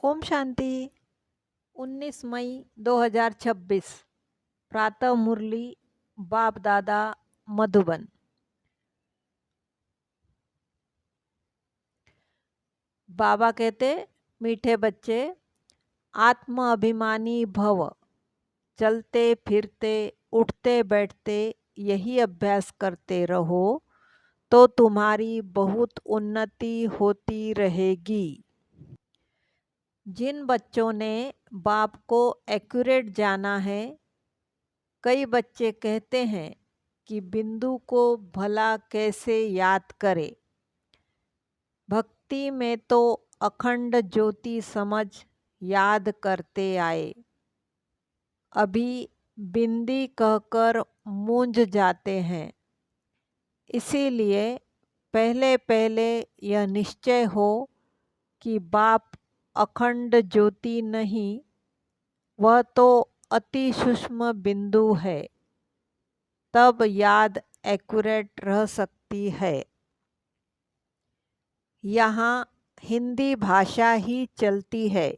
ओम शांति। 19 मई 2026 प्रातः मुरली बाप दादा मधुबन। बाबा कहते, मीठे बच्चे, आत्म अभिमानी भव। चलते फिरते उठते बैठते यही अभ्यास करते रहो तो तुम्हारी बहुत उन्नति होती रहेगी। जिन बच्चों ने बाप को एक्यूरेट जाना है, कई बच्चे कहते हैं कि बिंदु को भला कैसे याद करे। भक्ति में तो अखंड ज्योति समझ याद करते आए, अभी बिंदी कहकर मूंझ जाते हैं। इसीलिए पहले पहले यह निश्चय हो कि बाप अखंड ज्योति नहीं, वह तो अति सूक्ष्म बिंदु है, तब याद एक्यूरेट रह सकती है। यहाँ हिंदी भाषा ही चलती है।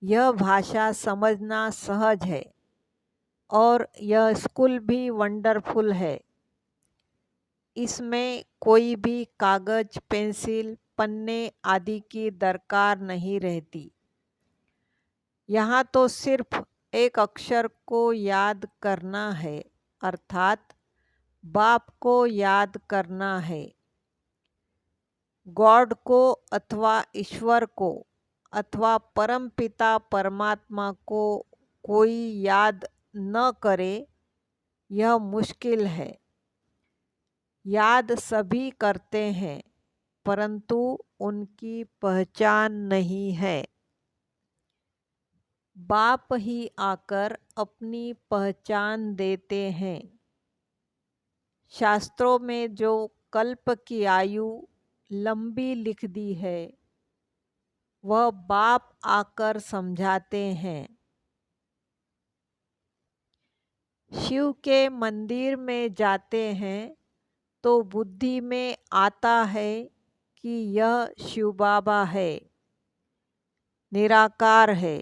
यह भाषा समझना सहज है और यह स्कूल भी वंडरफुल है। इसमें कोई भी कागज, पेंसिल, पन्ने आदि की दरकार नहीं रहती। यहाँ तो सिर्फ एक अक्षर को याद करना है, अर्थात बाप को याद करना है। गॉड को अथवा ईश्वर को अथवा परमपिता परमात्मा को कोई याद न करे, यह मुश्किल है। याद सभी करते हैं, परंतु उनकी पहचान नहीं है। बाप ही आकर अपनी पहचान देते हैं। शास्त्रों में जो कल्प की आयु लंबी लिख दी है, वह बाप आकर समझाते हैं। शिव के मंदिर में जाते हैं तो बुद्धि में आता है कि यह शिव बाबा है, निराकार है।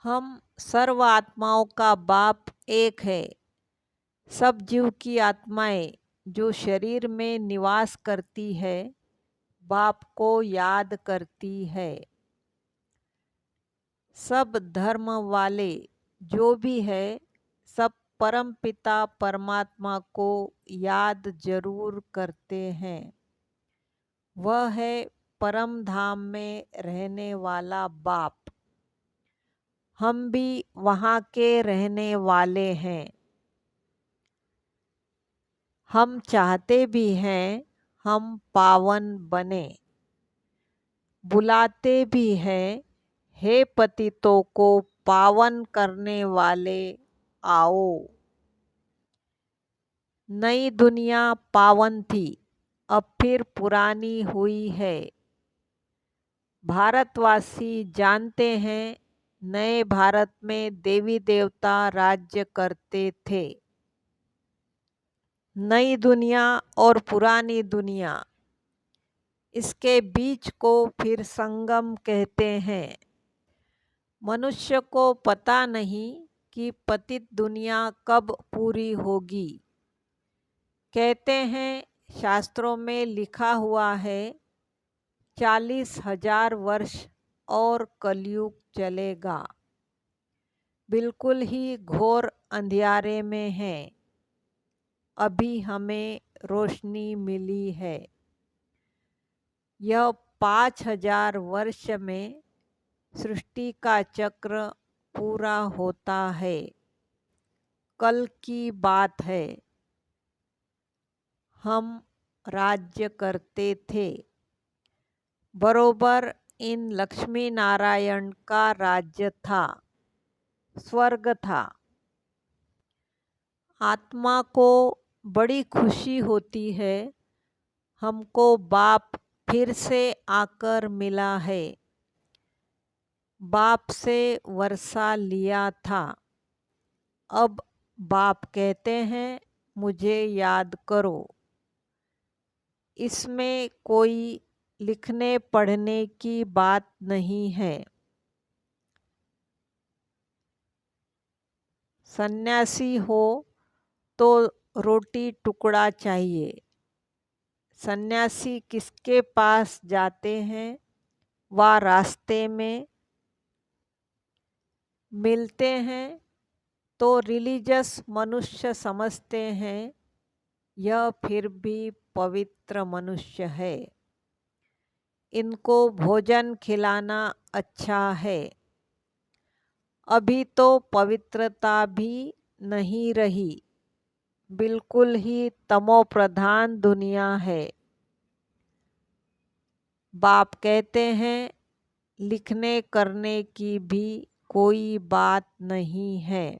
हम सर्व आत्माओं का बाप एक है। सब जीव की आत्माएं जो शरीर में निवास करती है, बाप को याद करती है। सब धर्म वाले जो भी है, सब परम पिता परमात्मा को याद जरूर करते हैं। वह है परम धाम में रहने वाला बाप। हम भी वहाँ के रहने वाले हैं। हम चाहते भी हैं हम पावन बने। बुलाते भी हैं, हे पतितों को पावन करने वाले आओ। नई दुनिया पावन थी, अब फिर पुरानी हुई है। भारतवासी जानते हैं, नए भारत में देवी देवता राज्य करते थे। नई दुनिया और पुरानी दुनिया, इसके बीच को फिर संगम कहते हैं। मनुष्य को पता नहीं कि पतित दुनिया कब पूरी होगी। कहते हैं शास्त्रों में लिखा हुआ है, 40,000 वर्ष और कलयुग चलेगा। बिल्कुल ही घोर अंधियारे में है। अभी हमें रोशनी मिली है। यह 5,000 वर्ष में सृष्टि का चक्र पूरा होता है। कल की बात है। हम राज्य करते थे। बरोबर इन लक्ष्मी नारायण का राज्य था, स्वर्ग था। आत्मा को बड़ी खुशी होती है, हमको बाप फिर से आकर मिला है। बाप से वर्षा लिया था। अब बाप कहते हैं, मुझे याद करो। इसमें कोई लिखने पढ़ने की बात नहीं है। सन्यासी हो तो रोटी टुकड़ा चाहिए। सन्यासी किसके पास जाते हैं? वह रास्ते में मिलते हैं तो रिलीजियस मनुष्य समझते हैं यह फिर भी पवित्र मनुष्य है, इनको भोजन खिलाना अच्छा है। अभी तो पवित्रता भी नहीं रही, बिल्कुल ही तमोप्रधान दुनिया है। बाप कहते हैं लिखने करने की भी कोई बात नहीं है।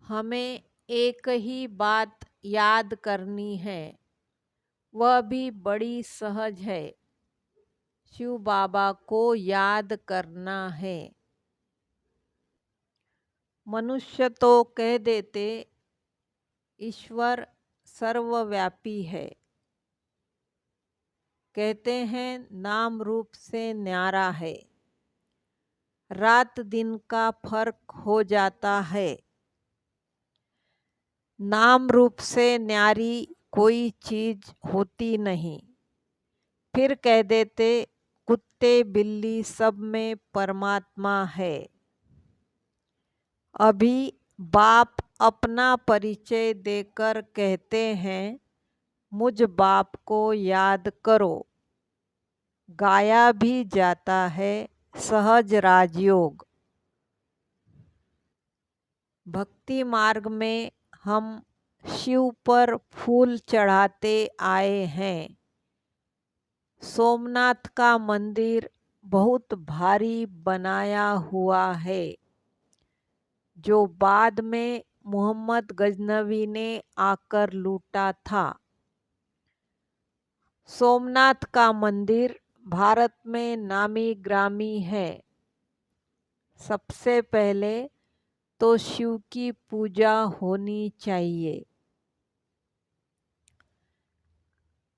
हमें एक ही बात याद करनी है, वह भी बड़ी सहज है। शिव बाबा को याद करना है। मनुष्य तो कह देते ईश्वर सर्वव्यापी है, कहते हैं नाम रूप से न्यारा है। रात दिन का फर्क हो जाता है। नाम रूप से न्यारी कोई चीज होती नहीं। फिर कह देते कुत्ते बिल्ली सब में परमात्मा है। अभी बाप अपना परिचय देकर कहते हैं मुझ बाप को याद करो। गाया भी जाता है सहज राजयोग। भक्ति मार्ग में हम शिव पर फूल चढ़ाते आए हैं। सोमनाथ का मंदिर बहुत भारी बनाया हुआ है, जो बाद में मोहम्मद गजनवी ने आकर लूटा था। सोमनाथ का मंदिर भारत में नामी ग्रामी है। सबसे पहले तो शिव की पूजा होनी चाहिए।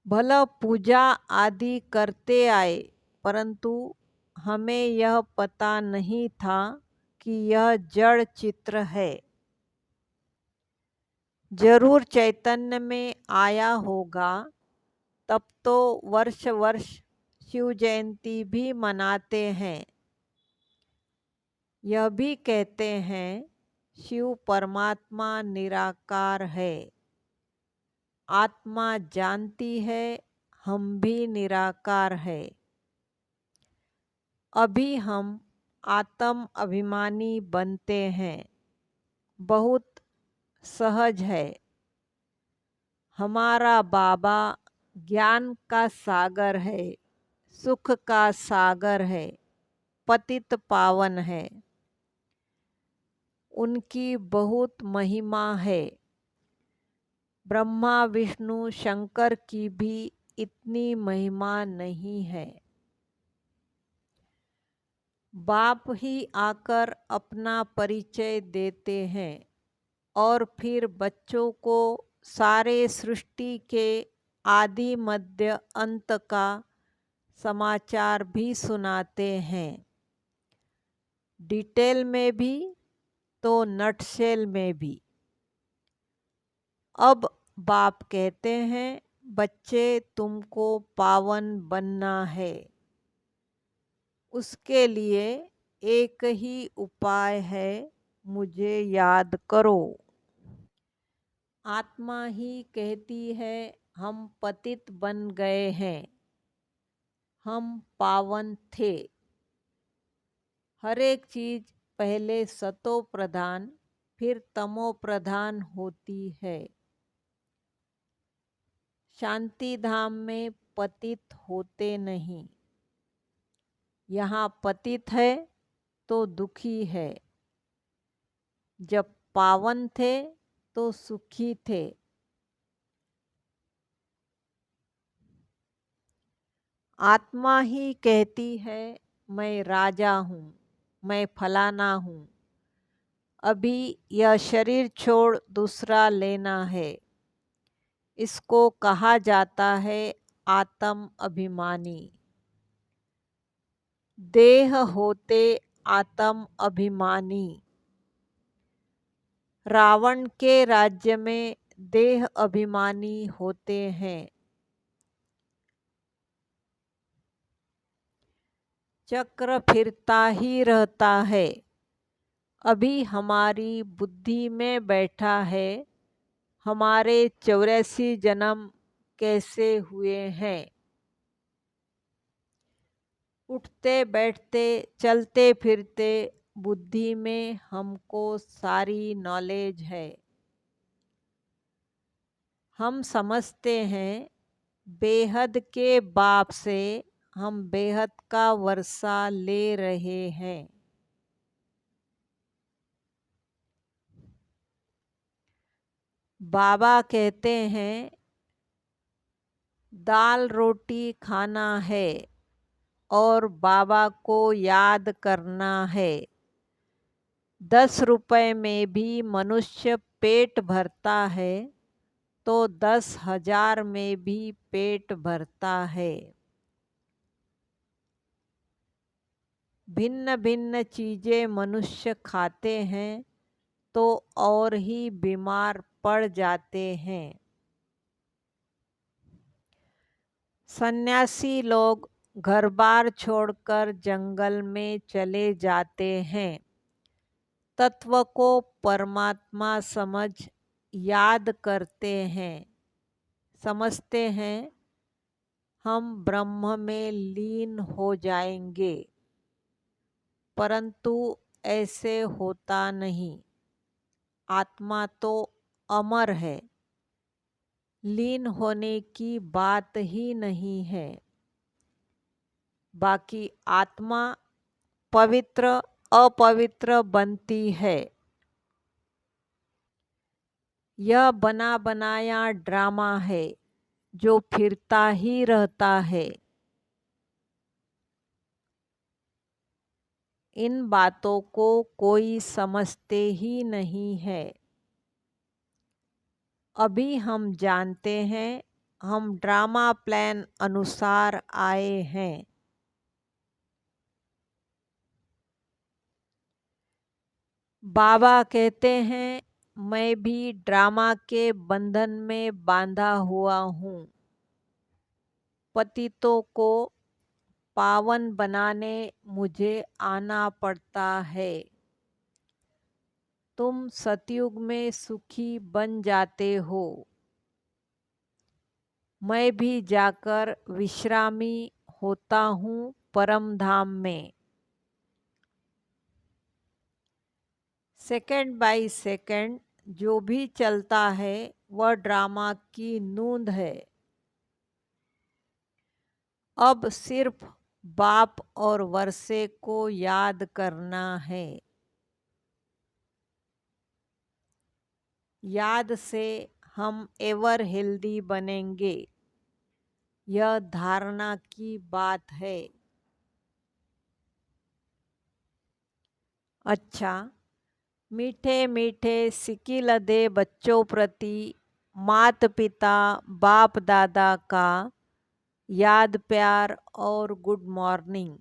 भला पूजा आदि करते आए, परंतु हमें यह पता नहीं था कि यह जड़ चित्र है। जरूर चैतन्य में आया होगा, तब तो वर्ष वर्ष शिव जयंती भी मनाते हैं। यह भी कहते हैं शिव परमात्मा निराकार है। आत्मा जानती है हम भी निराकार है। अभी हम आत्म अभिमानी बनते हैं, बहुत सहज है। हमारा बाबा ज्ञान का सागर है, सुख का सागर है, पतित पावन है। उनकी बहुत महिमा है। ब्रह्मा विष्णु शंकर की भी इतनी महिमा नहीं है। बाप ही आकर अपना परिचय देते हैं और फिर बच्चों को सारे सृष्टि के आदि मध्य अंत का समाचार भी सुनाते हैं। डिटेल में भी तो नटशेल में भी। अब बाप कहते हैं बच्चे तुमको पावन बनना है। उसके लिए एक ही उपाय है, मुझे याद करो। आत्मा ही कहती है हम पतित बन गए हैं, हम पावन थे। हर एक चीज पहले सतो प्रधान फिर तमो प्रधान होती है। शांति धाम में पतित होते नहीं। यहाँ पतित है तो दुखी है। जब पावन थे तो सुखी थे। आत्मा ही कहती है मैं राजा हूँ, मैं फलाना हूँ। अभी यह शरीर छोड़ दूसरा लेना है। इसको कहा जाता है आत्म अभिमानी। देह होते आत्म अभिमानी। रावण के राज्य में देह अभिमानी होते हैं। चक्र फिरता ही रहता है। अभी हमारी बुद्धि में बैठा है। हमारे 84 जन्म कैसे हुए हैं। उठते बैठते चलते फिरते बुद्धि में हमको सारी नॉलेज है। हम समझते हैं बेहद के बाप से हम बेहद का वर्षा ले रहे हैं। बाबा कहते हैं दाल रोटी खाना है और बाबा को याद करना है। 10 रुपए में भी मनुष्य पेट भरता है तो 10,000 में भी पेट भरता है। भिन्न भिन्न चीजें मनुष्य खाते हैं तो और ही बीमार पड़ जाते हैं। सन्यासी लोग घर बार छोड़कर जंगल में चले जाते हैं। तत्व को परमात्मा समझ याद करते हैं। समझते हैं हम ब्रह्म में लीन हो जाएंगे, परंतु ऐसे होता नहीं। आत्मा तो अमर है, लीन होने की बात ही नहीं है। बाकी आत्मा पवित्र अपवित्र बनती है। यह बना बनाया ड्रामा है जो फिरता ही रहता है। इन बातों को कोई समझते ही नहीं है। अभी हम जानते हैं हम ड्रामा प्लान अनुसार आए हैं। बाबा कहते हैं मैं भी ड्रामा के बंधन में बांधा हुआ हूँ। पतितों को पावन बनाने मुझे आना पड़ता है। तुम सतयुग में सुखी बन जाते हो। मैं भी जाकर विश्रामी होता हूँ परम धाम में। सेकंड बाय सेकंड जो भी चलता है वह ड्रामा की नूंद है। अब सिर्फ बाप और वर्षे को याद करना है। याद से हम एवर हेल्दी बनेंगे, यह धारणा की बात है। अच्छा, मीठे मीठे सिकिलदे बच्चों प्रति माता पिता बाप दादा का याद प्यार और गुड मॉर्निंग।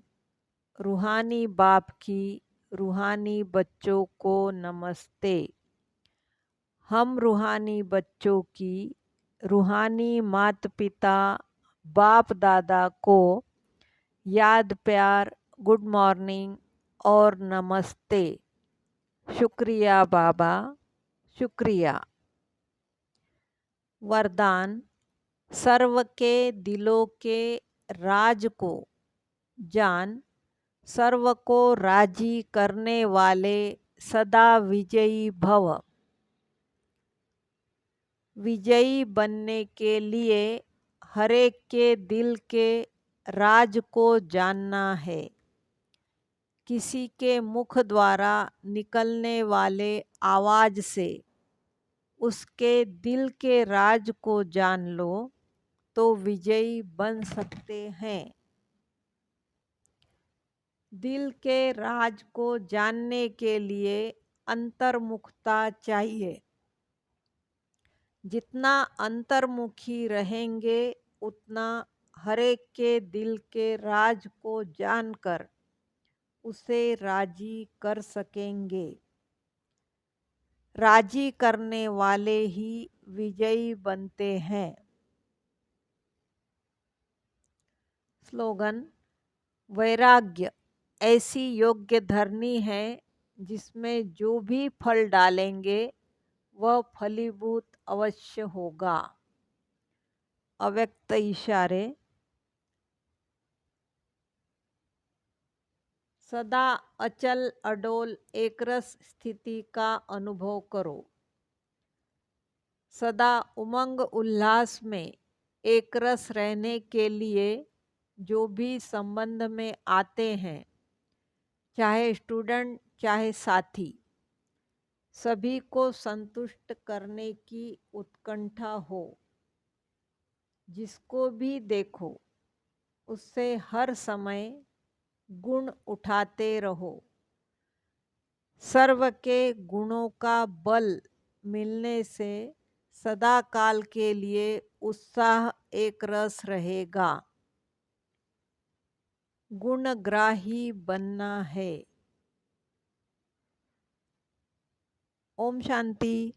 रूहानी बाप की रूहानी बच्चों को नमस्ते। हम रूहानी बच्चों की रूहानी माता पिता बाप दादा को याद प्यार गुड मॉर्निंग और नमस्ते। शुक्रिया बाबा, शुक्रिया। वरदान सर्व के दिलों के राज को जान, सर्व को राजी करने वाले सदा विजयी भव। विजयी बनने के लिए हरेक के दिल के राज को जानना है। किसी के मुख द्वारा निकलने वाले आवाज से उसके दिल के राज को जान लो तो विजयी बन सकते हैं। दिल के राज को जानने के लिए अंतर्मुखता चाहिए। जितना अंतर्मुखी रहेंगे उतना हर एक के दिल के राज को जानकर उसे राजी कर सकेंगे। राजी करने वाले ही विजयी बनते हैं। स्लोगन: वैराग्य ऐसी योग्य धरनी है जिसमें जो भी फल डालेंगे वह फलीभूत अवश्य होगा। अव्यक्त इशारे: सदा अचल अडोल एकरस स्थिति का अनुभव करो। सदा उमंग उल्लास में एकरस रहने के लिए जो भी संबंध में आते हैं, चाहे स्टूडेंट चाहे साथी, सभी को संतुष्ट करने की उत्कंठा हो। जिसको भी देखो उससे हर समय गुण उठाते रहो। सर्व के गुणों का बल मिलने से सदा काल के लिए उत्साह एक रस रहेगा। गुणग्राही बनना है। ओम शांति।